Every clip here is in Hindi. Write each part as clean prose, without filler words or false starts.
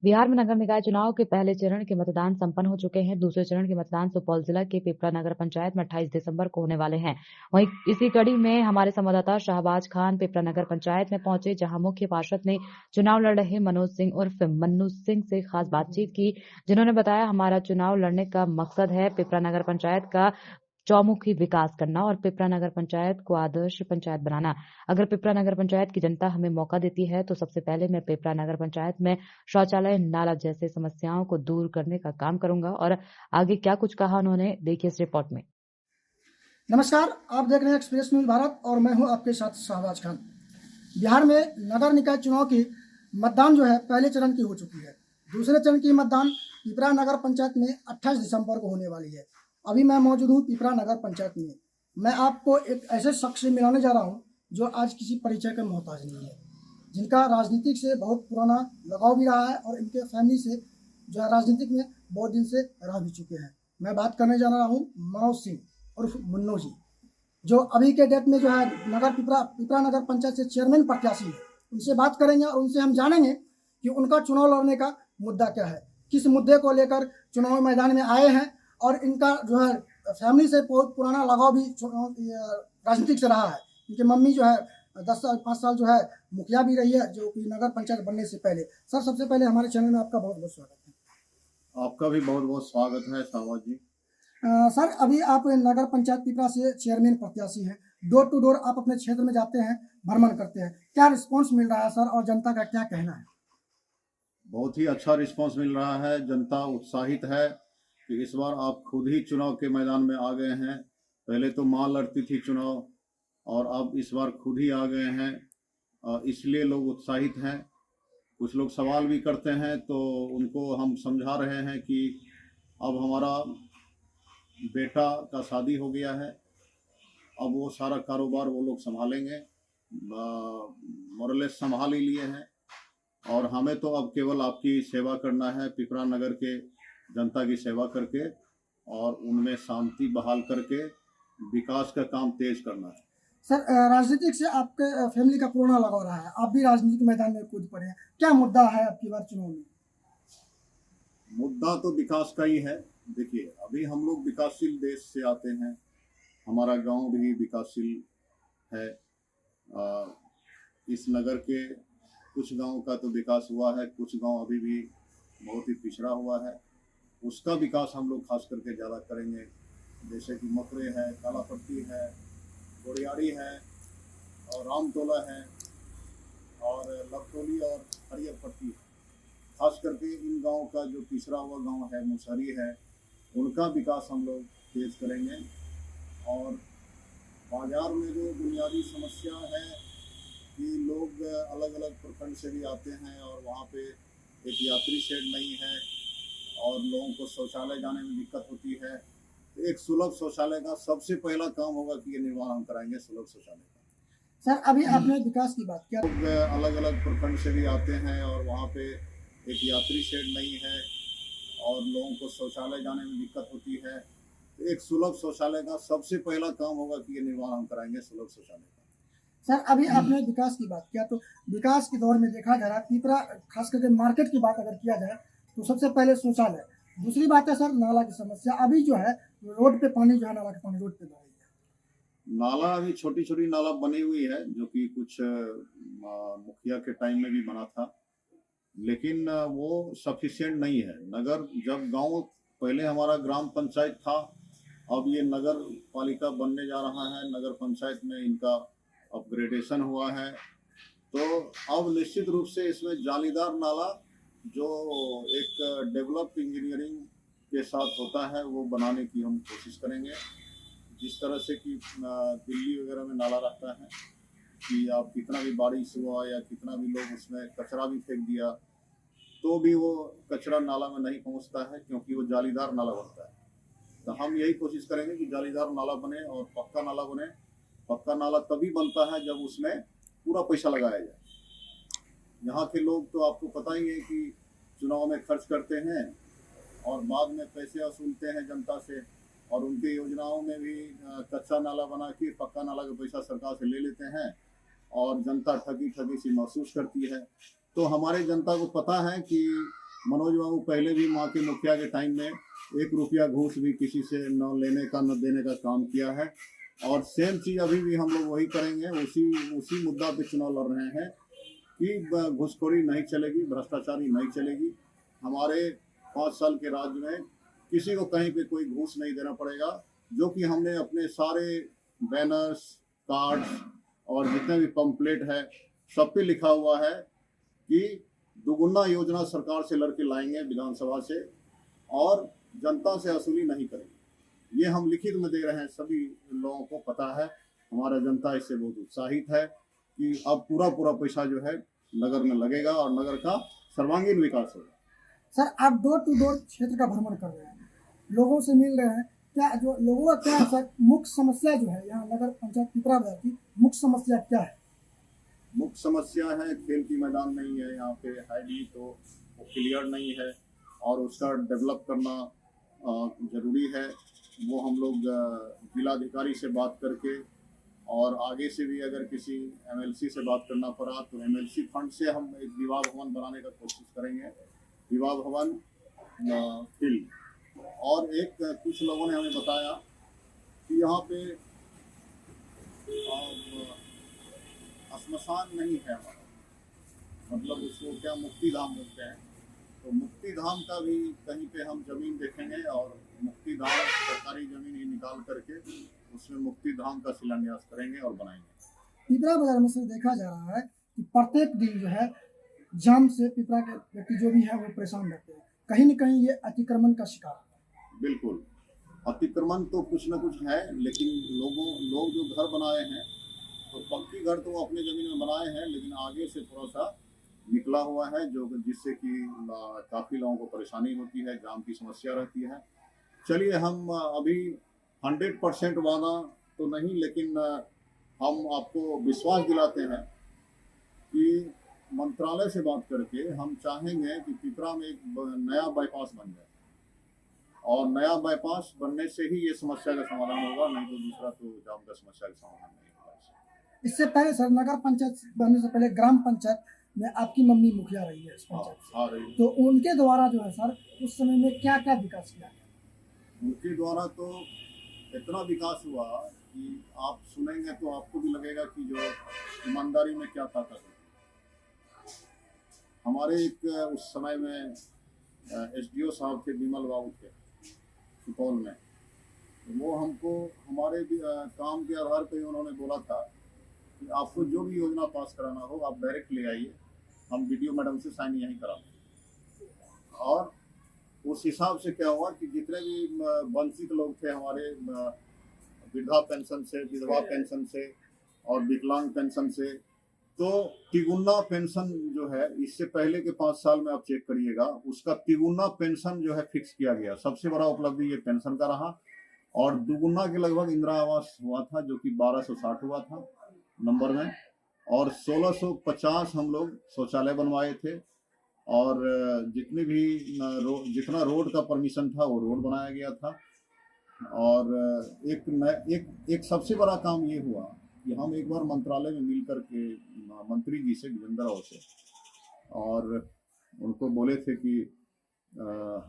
बिहार में नगर निकाय चुनाव के पहले चरण के मतदान संपन्न हो चुके हैं। दूसरे चरण के मतदान सुपौल जिला के पिपरा नगर पंचायत में 28 दिसंबर को होने वाले हैं। वहीं इसी कड़ी में हमारे संवाददाता शाहबाज खान पिपरा नगर पंचायत में पहुंचे, जहां मुख्य पार्षद ने चुनाव लड़ रहे मनोज सिंह उर्फ मन्नू सिंह से खास बातचीत की, जिन्होंने बताया, हमारा चुनाव लड़ने का मकसद है पिपरा नगर पंचायत का चौमुखी विकास करना और पिपरा नगर पंचायत को आदर्श पंचायत बनाना। अगर पिपरा नगर पंचायत की जनता हमें मौका देती है तो सबसे पहले मैं पिपरा नगर पंचायत में शौचालय, नाला जैसे समस्याओं को दूर करने का काम करूंगा। और आगे क्या कुछ कहा उन्होंने, देखिए इस रिपोर्ट में। नमस्कार, आप देख रहे हैं एक्सप्रेस न्यूज भारत और मैं हूं आपके साथ शाहबाज खान। बिहार में नगर निकाय चुनाव की मतदान जो है पहले चरण की हो चुकी है। दूसरे चरण की मतदान पिपरा नगर पंचायत में 28 दिसंबर को होने वाली है। अभी मैं मौजूद हूँ पिपरा नगर पंचायत में। मैं आपको एक ऐसे शख्स से मिलाने जा रहा हूँ जो आज किसी परिचय का मोहताज नहीं है, जिनका राजनीतिक से बहुत पुराना लगाव भी रहा है और इनके फैमिली से जो है राजनीतिक में बहुत दिन से रह भी चुके हैं। मैं बात करने जा रहा हूँ मनोज सिंह उर्फ मुन्नू जी, जो अभी के डेट में जो है नगर पिपरा नगर पंचायत से चेयरमैन प्रत्याशी है। उनसे बात करेंगे और उनसे हम जानेंगे कि उनका चुनाव लड़ने का मुद्दा क्या है, किस मुद्दे को लेकर चुनाव मैदान में आए हैं और इनका जो है फैमिली से बहुत पुराना लगाव भी राजनीतिक से रहा है। इनकी मम्मी जो है 5 साल जो है मुखिया भी रही है, जो कि नगर पंचायत बनने से पहले। सर, सबसे पहले हमारे चैनल में आपका बहुत बहुत स्वागत है। आपका भी बहुत बहुत स्वागत है शाहबाज जी। सर, अभी आप नगर पंचायत पिपरा से चेयरमैन प्रत्याशी हैं। डोर टू डोर आप अपने क्षेत्र में जाते हैं, भ्रमण करते हैं, क्या रिस्पांस मिल रहा है सर, और जनता का क्या कहना है? बहुत ही अच्छा रिस्पांस मिल रहा है। जनता उत्साहित है कि इस बार आप खुद ही चुनाव के मैदान में आ गए हैं। पहले तो मां लड़ती थी चुनाव और अब इस बार खुद ही आ गए हैं, इसलिए लोग उत्साहित हैं। कुछ लोग सवाल भी करते हैं तो उनको हम समझा रहे हैं कि अब हमारा बेटा का शादी हो गया है, अब वो सारा कारोबार वो लोग संभालेंगे, मोरलेस संभाल ही लिए हैं और हमें तो अब केवल आपकी सेवा करना है, पिपरा नगर के जनता की सेवा करके और उनमें शांति बहाल करके विकास का काम तेज करना है। सर, राजनीतिक से आपके फैमिली का पुराना लगाव रहा है, आप भी राजनीतिक मैदान में कूद पड़े हैं, क्या मुद्दा है आपकी बार चुनाव में? मुद्दा तो विकास का ही है। देखिए, अभी हम लोग विकासशील देश से आते हैं, हमारा गांव भी विकासशील है। इस नगर के कुछ गांव का तो विकास हुआ है, कुछ गांव अभी भी बहुत ही पिछड़ा हुआ है। उसका विकास हम लोग खास करके ज़्यादा करेंगे, जैसे कि मकरे है, कालापट्टी है, गोड़ियाड़ी है और रामटोला है और लखतौली और हरियरपट्टी है। खास करके इन गाँव का जो पिछड़ा हुआ गाँव है, मुसहरी है, उनका विकास हम लोग तेज करेंगे। और बाज़ार में जो बुनियादी समस्या है कि लोग अलग अलग प्रखंड से भी आते हैं और वहाँ पे एक यात्री शेड नहीं है और लोगों को शौचालय जाने में दिक्कत होती है। तो एक सुलभ शौचालय का सबसे पहला काम होगा कि ये निर्माण हम कराएंगे, सुलभ शौचालय का। सर, अभी आपने विकास की बात किया, लोग अलग अलग प्रखंड से भी आते हैं और वहाँ पे एक यात्री शेड नहीं है और लोगों को शौचालय जाने में दिक्कत होती है। तो एक सुलभ शौचालय का सबसे पहला काम होगा कि ये निर्माण हम कराएंगे, सुलभ शौचालय का। सर, अभी आपने विकास की बात किया, तो विकास के दौर में देखा जा रहा है पिपरा, खास करके मार्केट की बात अगर किया जाए तो सबसे पहले शौचालय, दूसरी बात है सर नाला की समस्या। अभी जो है रोड पे पानी जो है, नाला का पानी रोड पे बह रही है। नाला अभी छोटी छोटी नाला बनी हुई है जो कि कुछ मुखिया के टाइम में भी बना था, लेकिन वो सफिशिएंट नहीं है। नगर जब गांव पहले हमारा ग्राम पंचायत था, अब ये नगर पालिका बनने जा रहा है, नगर पंचायत में इनका अपग्रेडेशन हुआ है, तो अब निश्चित रूप से इसमें जालीदार नाला जो एक डेवलप्ड इंजीनियरिंग के साथ होता है वो बनाने की हम कोशिश करेंगे। जिस तरह से कि दिल्ली वगैरह में नाला रहता है कि आप कितना भी बारिश हुआ या कितना भी लोग उसमें कचरा भी फेंक दिया तो भी वो कचरा नाला में नहीं पहुंचता है, क्योंकि वो जालीदार नाला बनता है। तो हम यही कोशिश करेंगे कि जालीदार नाला बने और पक्का नाला बने। पक्का नाला तभी बनता है जब उसमें पूरा पैसा लगाया जाए। यहाँ के लोग तो आपको पता ही है कि चुनाव में खर्च करते हैं और बाद में पैसे वसूलते हैं जनता से, और उनकी योजनाओं में भी कच्चा नाला बना के पक्का नाला का पैसा सरकार से ले लेते हैं और जनता ठगी ठगी सी महसूस करती है। तो हमारे जनता को पता है कि मनोज बाबू पहले भी माँ के मुखिया के टाइम में 1 रुपया घूस भी किसी से न लेने का न देने का काम किया है, और सेम चीज़ अभी भी हम लोग वही करेंगे। उसी उसी मुद्दा पे चुनाव लड़ रहे हैं कि घूसखोरी नहीं चलेगी, भ्रष्टाचारी नहीं चलेगी। हमारे 5 साल के राज में किसी को कहीं पे कोई घूस नहीं देना पड़ेगा, जो कि हमने अपने सारे बैनर्स, कार्ड्स और जितने भी पंपलेट है सब पे लिखा हुआ है कि दुगुना योजना सरकार से लड़के लाएंगे विधानसभा से, और जनता से वसूली नहीं करेंगे। ये हम लिखित में दे रहे हैं, सभी लोगों को पता है। हमारा जनता इससे बहुत उत्साहित है कि अब पूरा पैसा जो है नगर में लगेगा और नगर का सर्वांगीण विकास होगा। सर, आप डोर टू डोर क्षेत्र का भ्रमण कर रहे हैं, लोगों से मिल रहे हैं, क्या जो लोगों का क्या सर मुख्य समस्या जो है यहाँ नगर पंचायत पिपरा बाजार की मुख्य समस्या क्या है? मुख्य समस्या है खेल की मैदान नहीं है यहाँ पे, हाईडी तो वो क्लियर नहीं है और उसका डेवलप करना जरूरी है। वो हम लोग जिलाधिकारी से बात करके और आगे से भी अगर किसी एमएलसी से बात करना पड़ा तो एमएलसी फंड से हम एक विवाह भवन बनाने का कोशिश करेंगे। विवाह भवन, फील्ड, और एक कुछ लोगों ने हमें बताया कि यहाँ पे श्मशान नहीं है हमारा, मतलब उसको क्या मुक्ति धाम बोलते हैं, तो मुक्ति धाम का भी कहीं पे हम जमीन देखेंगे और मुक्ति धाम सरकारी जमीन ही निकाल करके उसमें मुक्ति धाम का शिलान्यास करेंगे और बनाएंगे। पिपरा बाजार में सर देखा जा रहा है कि प्रत्येक दिन जो है जाम से पिपरा के व्यक्ति जो भी है वो परेशान रहते हैं, कहीं न कहीं ये अतिक्रमण का शिकार है। बिल्कुल, अतिक्रमण तो कुछ न कुछ है, लेकिन लोग जो घर बनाए हैं तो पक्की घर तो अपने जमीन में बनाए हैं, लेकिन आगे से थोड़ा सा निकला हुआ है जो जिससे कि काफ़ी लोगों को परेशानी होती है, जाम की समस्या रहती है। चलिए, हम अभी 100% वादा तो नहीं, लेकिन हम आपको विश्वास दिलाते हैं कि मंत्रालय से बात करके हम चाहेंगे कि पिपरा में एक नया बाईपास बन जाए, और नया बाईपास बनने से ही ये समस्या का समाधान होगा, नहीं तो दूसरा तो जाम का समस्या का समाधान नहीं होगा। इससे पहले सर नगर पंचायत बनने से पहले ग्राम पंचायत में आपकी मम्मी मुखिया रही है इस पंचायत से, रही है। तो उनके द्वारा जो है सर उस समय में क्या क्या विकास किया गया? उनके द्वारा तो इतना विकास हुआ कि आप सुनेंगे तो आपको भी लगेगा कि जो ईमानदारी में क्या ताकत है। हमारे एक उस समय में एसडीओ साहब थे, विमल बाबू थे सुपौल में, तो वो हमको हमारे भी काम के आधार पर उन्होंने बोला था कि आपको जो भी योजना पास कराना हो आप डायरेक्ट ले आइए, हम वीडियो मैडम से साइन यहीं करा देंगे। और उस हिसाब से क्या हुआ कि जितने भी वंचित लोग थे हमारे वृद्धा पेंशन से, विधवा पेंशन से और विकलांग पेंशन से, तो तिगुना पेंशन जो है इससे पहले के 5 साल में आप चेक करिएगा, उसका तिगुना पेंशन जो है फिक्स किया गया। सबसे बड़ा उपलब्धि ये पेंशन का रहा, और दुगुना के लगभग इंदिरा आवास हुआ था जो कि 1260 हुआ था नंबर में, और 1650 हम लोग शौचालय बनवाए थे, और जितने भी जितना रोड का परमिशन था वो रोड बनाया गया था। और एक सबसे बड़ा काम ये हुआ कि हम एक बार मंत्रालय में मिल कर के मंत्री जी से, वीरेंद्र राव से, और उनको बोले थे कि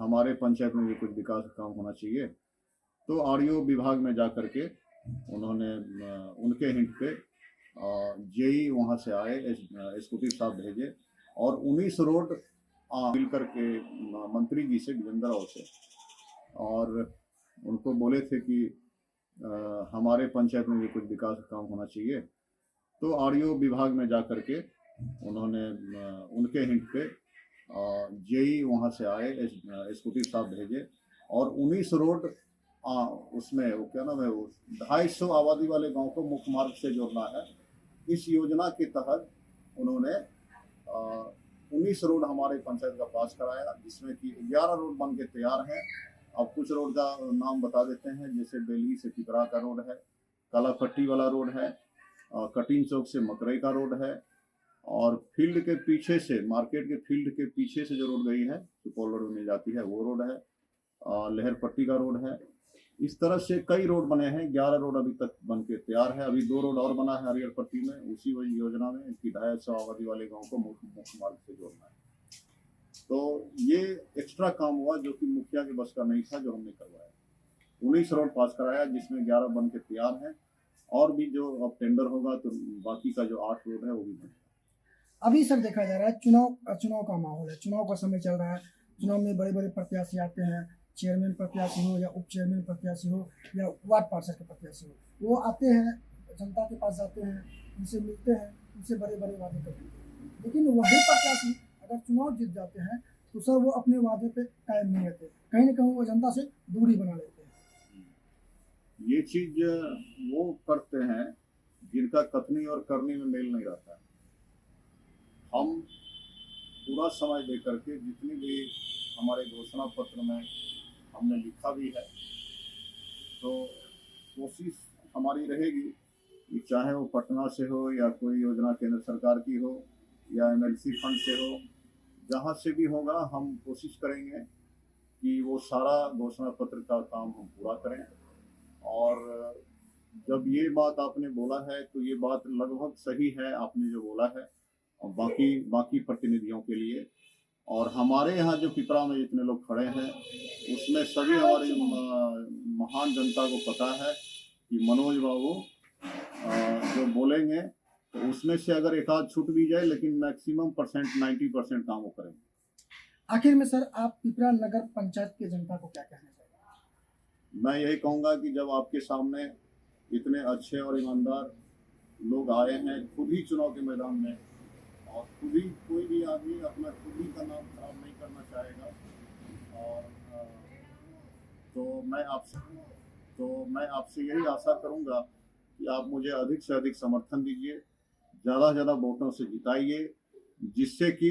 हमारे पंचायत में भी कुछ विकास काम होना चाहिए। तो आरडीओ विभाग में जा कर के उन्होंने उनके हिंट पे जेई वहाँ से आए, एसक्यूटिव साहब भेजे, और 19 रोड मिल कर के मंत्री जी से, वीरेंद्र राव से, और उनको बोले थे कि हमारे पंचायत में भी कुछ विकास काम होना चाहिए। तो आरडीओ विभाग में जा कर के उन्होंने उनके हिंट पे जेई वहाँ से आए, एसक्यूटिव साहब भेजे, और 19 रोड उसमें वो क्या नाम है, वो 250 आबादी वाले गांव को मुख्य मार्ग से जोड़ना है। इस योजना के तहत उन्होंने 19 रोड हमारे पंचायत का पास कराया, जिसमें कि 11 रोड बन के तैयार हैं। अब कुछ रोड का नाम बता देते हैं, जैसे दिल्ली से पिपरा का रोड है, कालापट्टी वाला रोड है, कटिंग चौक से मकरई का रोड है, और फील्ड के पीछे से, मार्केट के फील्ड के पीछे से जो रोड गई है सुपौल रोड में जाती है वो रोड है, लहर पट्टी का रोड है। इस तरह से कई रोड बने हैं, 11 रोड अभी तक बन के तैयार है। अभी 2 रोड और बना है हरियर पट्टी में, उसी वही योजना में कि 250 आबादी वाले गाँव को मुख्य मार्ग से जोड़ना है। तो ये एक्स्ट्रा काम हुआ जो कि मुखिया के बस का नहीं था, जो हमने करवाया। 19 रोड पास कराया जिसमें 11 बन के तैयार हैं, और भी जो अब टेंडर होगा तो बाकी का जो 8 रोड है वो भी बनेगा। अभी सर देखा जा रहा है चुनाव का माहौल है, चुनाव का समय चल रहा है। चुनाव में बड़े बड़े प्रत्याशी आते हैं, चेयरमैन प्रत्याशी हो या उप चेयरमैन प्रत्याशी हो या वार्ड पार्षद के प्रत्याशी हो, वो आते हैं, जनता के पास जाते हैं, उनसे मिलते हैं, उनसे बड़े बड़े वादे करते हैं। लेकिन वही प्रत्याशी अगर चुनाव जीत जाते हैं तो सर वो अपने वादे पे कायम नहीं रहते, कहीं ना कहीं वो जनता से दूरी बना लेते हैं। ये चीज वो करते हैं जिनका कथनी और करनी में मेल नहीं रहता है। हम पूरा समय दे करके जितनी भी हमारे घोषणा पत्र में हमने लिखा भी है, तो कोशिश हमारी रहेगी कि चाहे वो पटना से हो या कोई योजना केंद्र सरकार की हो या एमएलसी फंड से हो, जहाँ से भी होगा हम कोशिश करेंगे कि वो सारा घोषणा पत्र का काम हम पूरा करें। और जब ये बात आपने बोला है तो ये बात लगभग सही है, आपने जो बोला है, और बाकी प्रतिनिधियों के लिए। और हमारे यहाँ जो पिपरा में जितने लोग खड़े हैं उसमें सभी हमारी महान जनता को पता है कि मनोज बाबू जो बोलेंगे तो उसमें से अगर एक आध छूट भी जाए, लेकिन मैक्सिमम परसेंट 90% काम वो करेंगे। आखिर में सर आप पिपरा नगर पंचायत के जनता को क्या कहना चाहिए? मैं यही कहूँगा कि जब आपके सामने इतने अच्छे और ईमानदार लोग आए हैं खुद ही चुनाव के मैदान में, और खुद ही कोई भी आदमी अपना खुद ही का नाम खराब नहीं करना चाहेगा, और तो मैं आपसे यही आशा करूंगा कि आप मुझे अधिक से अधिक समर्थन दीजिए, ज़्यादा से ज़्यादा वोटों से जिताइए, जिससे कि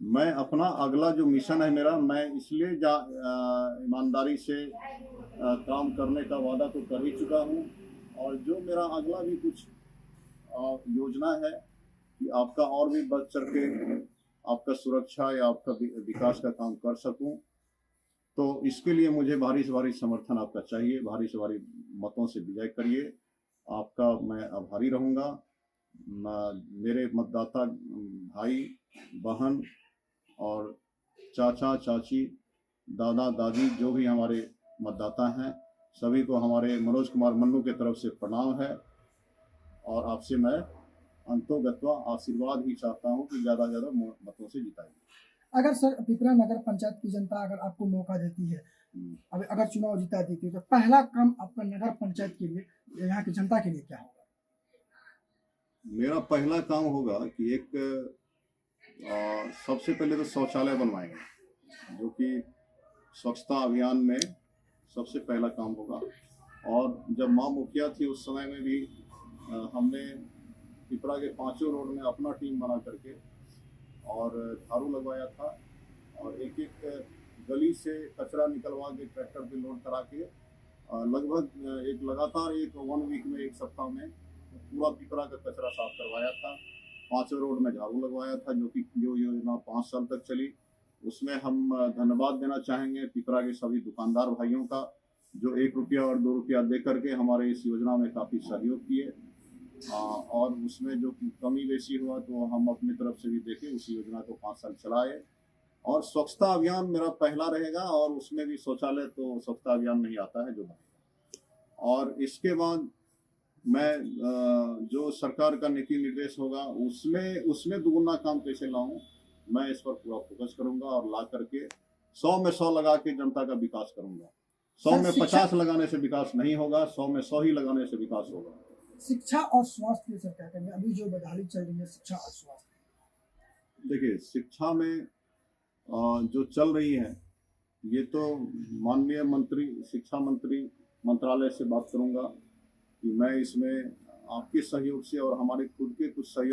मैं अपना अगला जो मिशन है मेरा, मैं इसलिए ईमानदारी से काम करने का वादा तो कर ही चुका हूँ, और जो मेरा अगला भी कुछ योजना है कि आपका और भी बढ़ चढ़ के आपका सुरक्षा या आपका विकास का काम कर सकूं, तो इसके लिए मुझे भारी से भारी समर्थन आपका चाहिए। भारी से भारी मतों से विजय करिए, आपका मैं आभारी रहूँगा। मेरे मतदाता भाई बहन और चाचा चाची दादा दादी जो भी हमारे मतदाता हैं, सभी को हमारे मनोज कुमार मन्नू के तरफ से प्रणाम है, और आपसे मैं अंतोगत्वा आशीर्वाद ही चाहता हूं कि ज़्यादा से ज़्यादा मतों से जिताइए। अगर सर पिपरा नगर पंचायत की जनता अगर आपको मौका देती है, अगर चुनाव जीता देती है, तो पहला काम आपका नगर पंचायत के लिए, यहाँ की जनता के लिए क्या होगा? मेरा पहला काम होगा कि एक सबसे पहले तो शौचालय बनवाएंगे, जो कि स्वच्छता अभियान में सबसे पहला काम होगा। और जब माँ मुखिया थी उस समय में भी हमने पिपरा के 5 रोड में अपना टीम बना करके और झाड़ू लगवाया था, और एक एक गली से कचरा निकलवा के ट्रैक्टर पे लोड करा के लगभग एक लगातार 1 वीक में, 1 सप्ताह में पूरा पिपरा का कचरा साफ करवाया था। 5 रोड में झाड़ू लगवाया था, जो योजना 5 साल तक चली। उसमें हम धन्यवाद देना चाहेंगे पिपरा के सभी दुकानदार भाइयों का, जो 1 रुपया और 2 रुपया दे करके हमारे इस योजना में काफ़ी सहयोग किए। और उसमें जो कमी बेसी हुआ तो हम अपनी तरफ से भी देखे, उस योजना को 5 साल चलाए। और स्वच्छता अभियान मेरा पहला रहेगा, और उसमें भी शौचालय तो स्वच्छता अभियान नहीं आता है जो बनेगा। और इसके बाद मैं जो सरकार का नीति निर्देश होगा उसमें दुगुना काम कैसे लाऊं, मैं इस पर पूरा फोकस करूंगा, और ला करके 100 में 100 लगा के जनता का विकास करूंगा। 100 में 50 लगाने से विकास नहीं होगा, 100 में 100 ही लगाने से विकास होगा। शिक्षा और स्वास्थ्य सर क्या करेंगे? अभी जो बदहाली चल रही है शिक्षा और स्वास्थ्य, देखिए शिक्षा में जो चल रही है, ये तो माननीय मंत्री शिक्षा मंत्री मंत्रालय से बात करूंगा कि मैं इसमें आपके सहयोग से और हमारे खुद के कुछ सहयोग